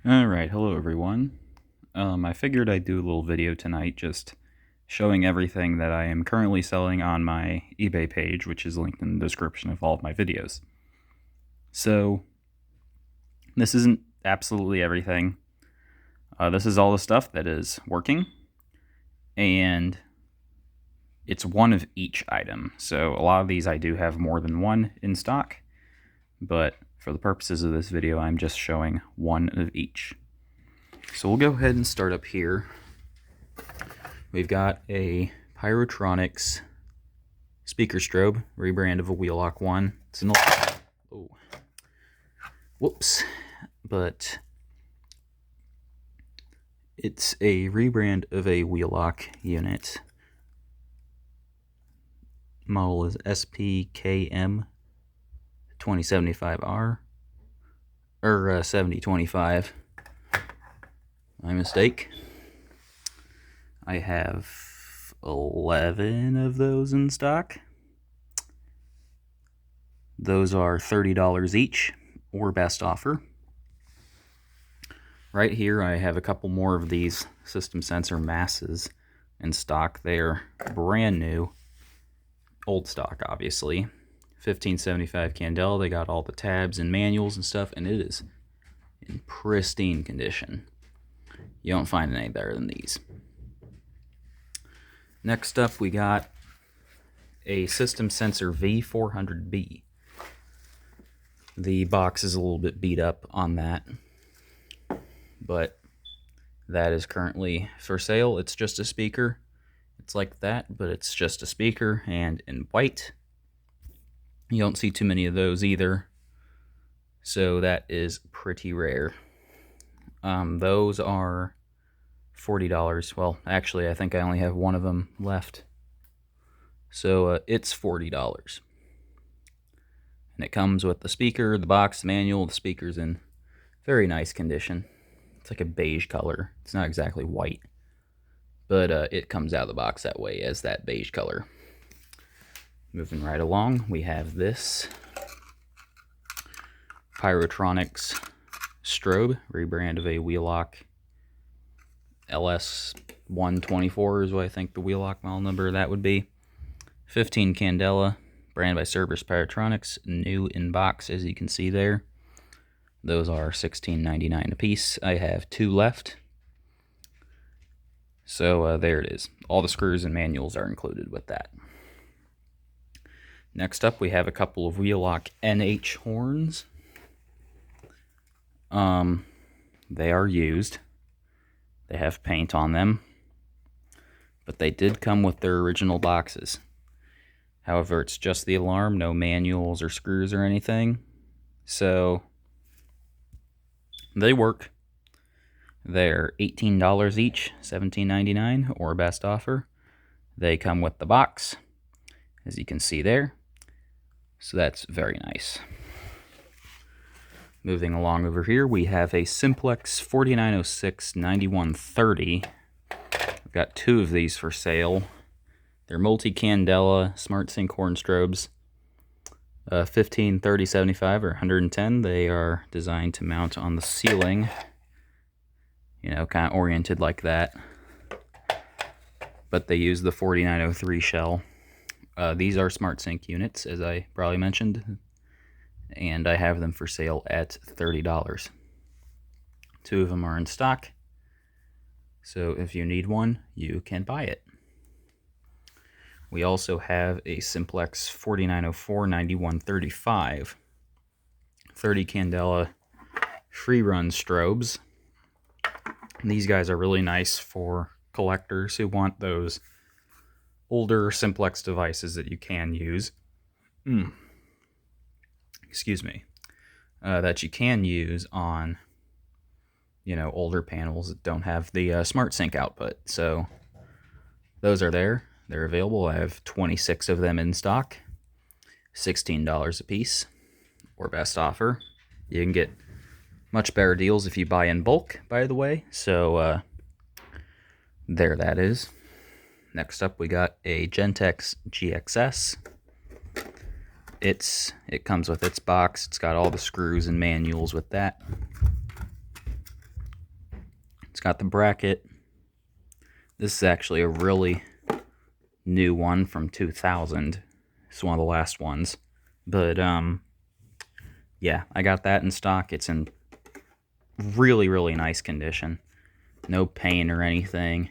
Alright, hello everyone. I figured I'd do a little video tonight just showing everything that I am currently selling on my eBay page, which is linked in the description of all of my videos. So, this isn't absolutely everything. This is all the stuff that is working, and it's one of each item. So a lot of these I do have more than one in stock, but for the purposes of this video, I'm just showing one of each. So we'll go ahead and start up here. We've got a Pyrotronics speaker strobe, rebrand of a Wheelock one. It's an old, whoops, but it's a rebrand of a Wheelock unit. Model is SPKM 2075R, or 7025. My mistake. I have 11 of those in stock. Those are $30 each, or best offer. Right here I have a couple more of these system sensor masses in stock. They're brand new, old stock obviously. 1575 candela. They got all the tabs and manuals and stuff, and it is in pristine condition. You don't find any better than these. Next up, we got a System Sensor V400B. The box is a little bit beat up on that, but that is currently for sale. It's just a speaker. It's like that, but it's just a speaker and in white. You don't see too many of those either, so that is pretty rare. Those are $40. Well, actually, I think I only have one of them left. So it's $40. And it comes with the speaker, the box, the manual. The speaker's in very nice condition. It's like a beige color. It's not exactly white, but it comes out of the box that way, as that beige color. Moving right along, we have this Pyrotronics strobe, rebrand of a Wheelock LS124 is what I think the Wheelock model number that would be. 15 candela, brand by Cerberus Pyrotronics, new in box as you can see there. Those are $16.99 a piece. I have 2 left. So there it is. All the screws and manuals are included with that. Next up, we have a couple of Wheelock NH horns. They are used. They have paint on them, but they did come with their original boxes. However, it's just the alarm, no manuals or screws or anything. So they work. They're $18 each, $17.99 or best offer. They come with the box, as you can see there. So that's very nice. Moving along over here, we have a Simplex 4906-9130. I've got 2 of these for sale. They're multi-candela smart sync horn strobes. 15, 30, 75, or 110. They are designed to mount on the ceiling. You know, kind of oriented like that. But they use the 4903 shell. These are smart sync units, as I probably mentioned, and I have them for sale at $30. 2 of them are in stock, so if you need one, you can buy it. We also have a Simplex 4904-9135, 30 candela free run strobes. These guys are really nice for collectors who want those older Simplex devices that you can use. Excuse me. That you can use on, you know, older panels that don't have the smart sync output. So those are there. They're available. I have 26 of them in stock. $16 a piece, or best offer. You can get much better deals if you buy in bulk, by the way. So there that is. Next up, we got a Gentex GXS. It comes with its box. It's got all the screws and manuals with that. got the bracket. This is actually a really new one from 2000. It's one of the last ones. But, yeah, I got that in stock. It's in really, really nice condition. No paint or anything.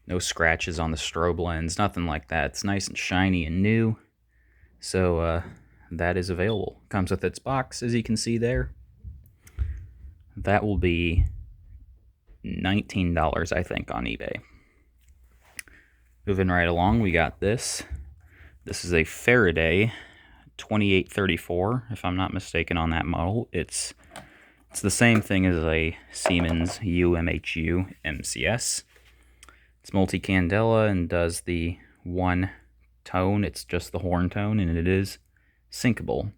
No scratches on the strobe lens, nothing like that. It's nice and shiny and new. So that is available. Comes with its box, as you can see there. That will be $19, I think, on eBay. Moving right along, we got this. This is a Faraday 2834, if I'm not mistaken on that model. It's the same thing as a Siemens UMHU MCS. It's multi-candela and does the one tone. It's just the horn tone, and it is syncable.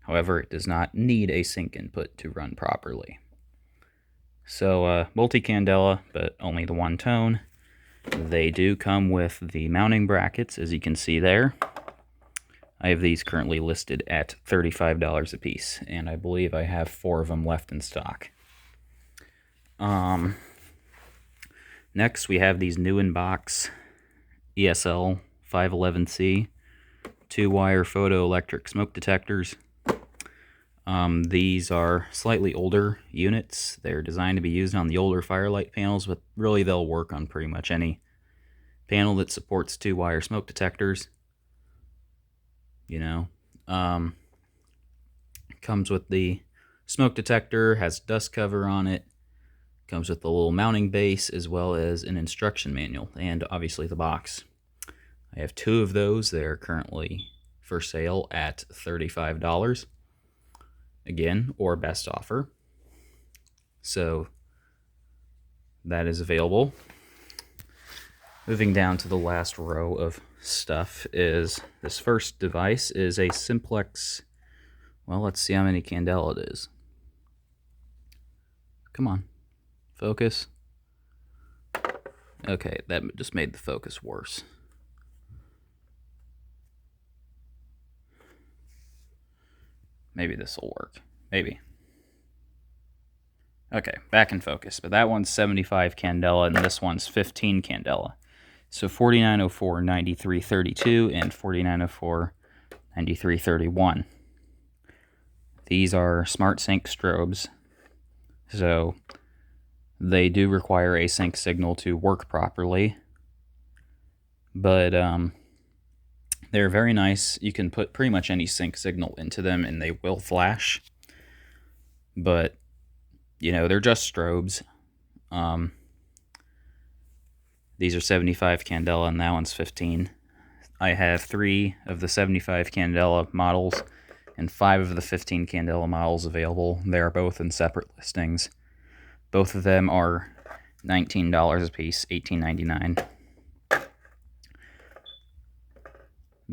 However, it does not need a sync input to run properly. So, multi-candela, but only the one tone. They do come with the mounting brackets, as you can see there. I have these currently listed at $35 a piece, and I believe I have 4 of them left in stock. Next, we have these new in-box ESL 511C 2-wire photoelectric smoke detectors. These are slightly older units. They're designed to be used on the older firelight panels, but really they'll work on pretty much any panel that supports 2-wire smoke detectors. You know, comes with the smoke detector, has dust cover on it, comes with a little mounting base as well as an instruction manual, and obviously the box. I have 2 of those. They're currently for sale at $35. Again, or best offer. So that is available. Moving down to the last row of stuff is this first device is a simplex. Well, let's see how many candela it is. Come on, focus. Okay, that just made the focus worse. Maybe this will work. Maybe. Okay, back in focus. But that one's 75 candela, and this one's 15 candela. So 4904 9332 and 4904 9331. These are smart sync strobes, so they do require a sync signal to work properly. But they're very nice. You can put pretty much any sync signal into them and they will flash. But, you know, they're just strobes. These are 75 candela and that one's 15. I have 3 of the 75 candela models and 5 of the 15 candela models available. They are both in separate listings. Both of them are $19 a piece, $18.99.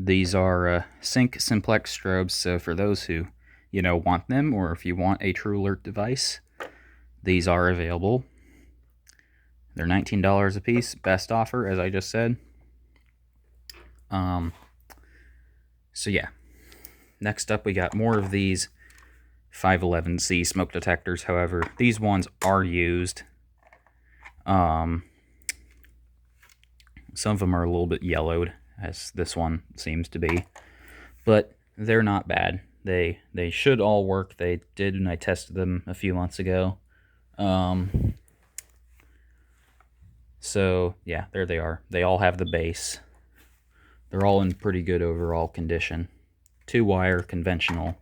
These are sync simplex strobes, so for those who, you know, want them, or if you want a True Alert device, these are available. They're $19 a piece, best offer, as I just said. So yeah. Next up, we got more of these 511C smoke detectors. However, these ones are used. Some of them are a little bit yellowed, as this one seems to be, but they're not bad. They should all work. They did when I tested them a few months ago. So yeah, there they are. They all have the base. They're all in pretty good overall condition. 2-wire conventional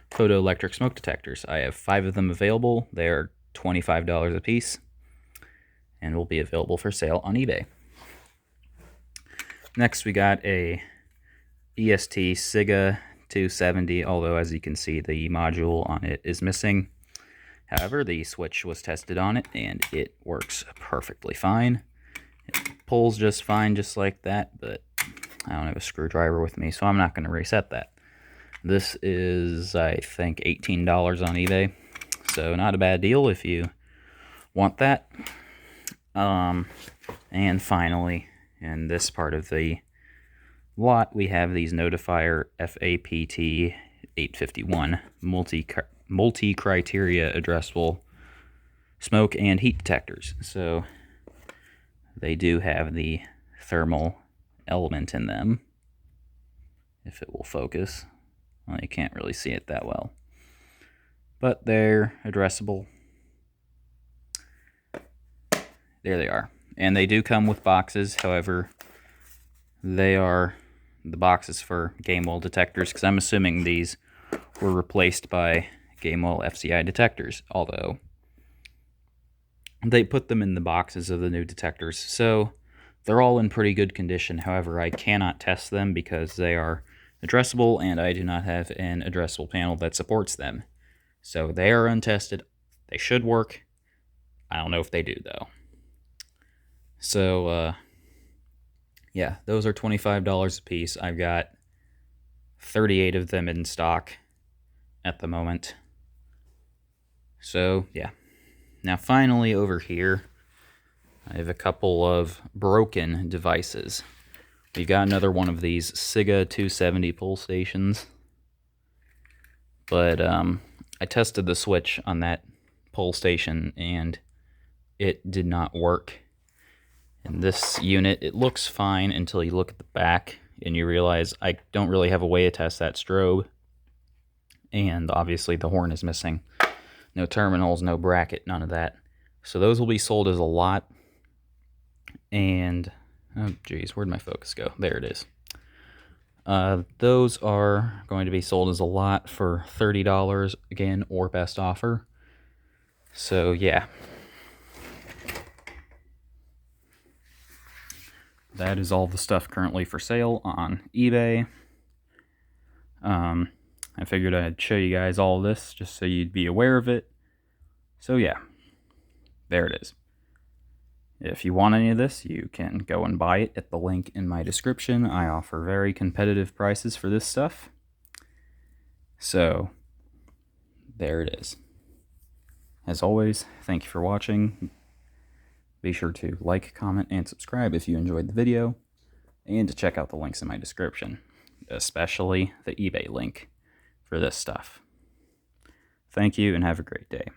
photoelectric smoke detectors. I have 5 of them available. They're $25 a piece and will be available for sale on eBay. Next, we got a EST Siga 270, although as you can see, the module on it is missing. However, the switch was tested on it, and it works perfectly fine. It pulls just fine, just like that, but I don't have a screwdriver with me, so I'm not going to reset that. This is, I think, $18 on eBay, so not a bad deal if you want that. And finally, in this part of the lot, we have these Notifier FAPT 851 multi-criteria addressable smoke and heat detectors. So they do have the thermal element in them, if it will focus. Well, you can't really see it that well, but they're addressable. There they are. And they do come with boxes. However, they are the boxes for game wall detectors, because I'm assuming these were replaced by game wall FCI detectors, although they put them in the boxes of the new detectors. So they're all in pretty good condition. However, I cannot test them because they are addressable, and I do not have an addressable panel that supports them. So they are untested. They should work. I don't know if they do, though. So, yeah, those are $25 a piece. I've got 38 of them in stock at the moment. So, yeah. Now, finally, over here, I have a couple of broken devices. We've got another one of these Siga 270 pull stations. But I tested the switch on that pull station, and it did not work. In this unit, it looks fine until you look at the back, and you realize I don't really have a way to test that strobe. And obviously the horn is missing. No terminals, no bracket, none of that. So those will be sold as a lot. And, oh geez, where'd my focus go? There it is. Those are going to be sold as a lot for $30 again, or best offer. So yeah. That is all the stuff currently for sale on eBay. I figured I'd show you guys all this just so you'd be aware of it. So yeah, there it is. If you want any of this, you can go and buy it at the link in my description. I offer very competitive prices for this stuff. So, there it is. As always, thank you for watching. Be sure to like, comment, and subscribe if you enjoyed the video, and to check out the links in my description, especially the eBay link for this stuff. Thank you, and have a great day.